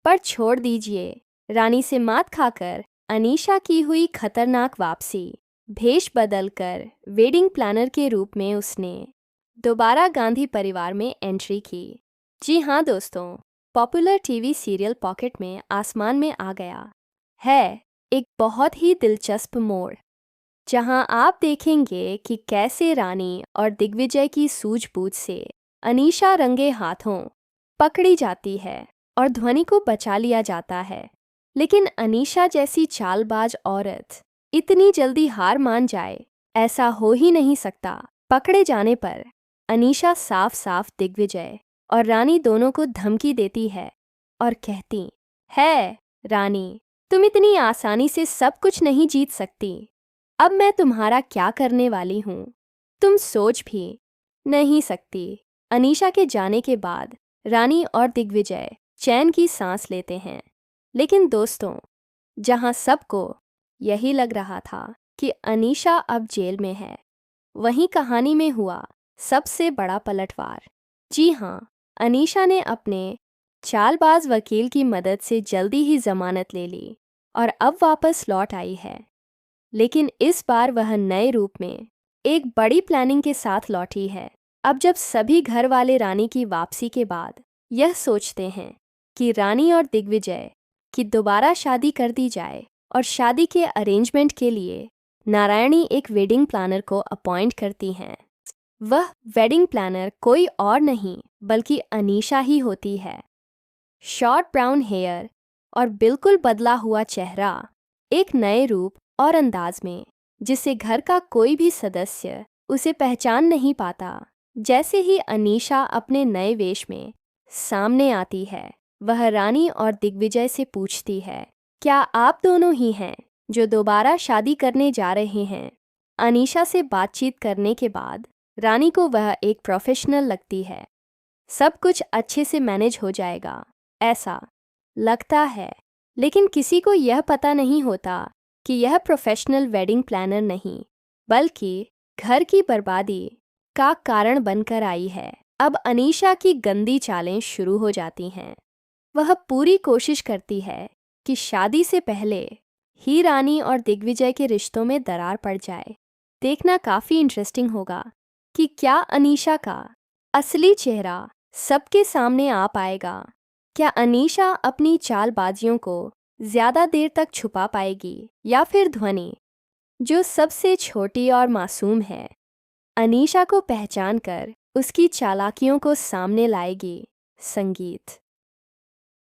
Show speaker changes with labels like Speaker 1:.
Speaker 1: पर छोड़ दीजिए, रानी से मात खाकर अनीशा की हुई खतरनाक वापसी। भेष बदलकर वेडिंग प्लानर के रूप में उसने दोबारा गांधी परिवार में एंट्री की। जी हाँ दोस्तों, पॉपुलर टीवी सीरियल पॉकेट में आसमान में आ गया है एक बहुत ही दिलचस्प मोड़, जहां आप देखेंगे कि कैसे रानी और दिग्विजय की सूझबूझ से अनीशा रंगे हाथों पकड़ी जाती है और ध्वनि को बचा लिया जाता है। लेकिन अनीशा जैसी चालबाज औरत इतनी जल्दी हार मान जाए, ऐसा हो ही नहीं सकता। पकड़े जाने पर अनीशा साफ साफ दिग्विजय और रानी दोनों को धमकी देती है और कहती है, रानी तुम इतनी आसानी से सब कुछ नहीं जीत सकती। अब मैं तुम्हारा क्या करने वाली हूँ, तुम सोच भी नहीं सकती। अनीशा के जाने के बाद रानी और दिग्विजय चैन की सांस लेते हैं। लेकिन दोस्तों, जहाँ सबको यही लग रहा था कि अनीशा अब जेल में है, वहीं कहानी में हुआ सबसे बड़ा पलटवार। जी हाँ, अनीशा ने अपने चालबाज वकील की मदद से जल्दी ही जमानत ले ली और अब वापस लौट आई है। लेकिन इस बार वह नए रूप में एक बड़ी प्लानिंग के साथ लौटी है। अब जब सभी घर वाले रानी की वापसी के बाद यह सोचते हैं कि रानी और दिग्विजय की दोबारा शादी कर दी जाए और शादी के अरेंजमेंट के लिए नारायणी एक वेडिंग प्लानर को अपॉइंट करती हैं। वह वेडिंग प्लानर कोई और नहीं बल्कि अनीशा ही होती है। शॉर्ट ब्राउन हेयर और बिल्कुल बदला हुआ चेहरा, एक नए रूप और अंदाज में, जिससे घर का कोई भी सदस्य उसे पहचान नहीं पाता। जैसे ही अनीशा अपने नए वेश में सामने आती है, वह रानी और दिग्विजय से पूछती है, क्या आप दोनों ही हैं जो दोबारा शादी करने जा रहे हैं? अनीशा से बातचीत करने के बाद रानी को वह एक प्रोफेशनल लगती है। सब कुछ अच्छे से मैनेज हो जाएगा, ऐसा लगता है। लेकिन किसी को यह पता नहीं होता कि यह प्रोफेशनल वेडिंग प्लानर नहीं, बल्कि घर की बर्बादी का कारण बनकर आई है। अब अनीशा की गंदी चालें शुरू हो जाती हैं। वह पूरी कोशिश करती है कि शादी से पहले ही रानी और दिग्विजय के रिश्तों में दरार पड़ जाए। देखना काफ़ी इंटरेस्टिंग होगा कि क्या अनीशा का असली चेहरा सबके सामने आ पाएगा। क्या अनीशा अपनी चालबाजियों को ज़्यादा देर तक छुपा पाएगी, या फिर ध्वनि, जो सबसे छोटी और मासूम है, अनीशा को पहचान कर उसकी चालाकियों को सामने लाएगी। संगीत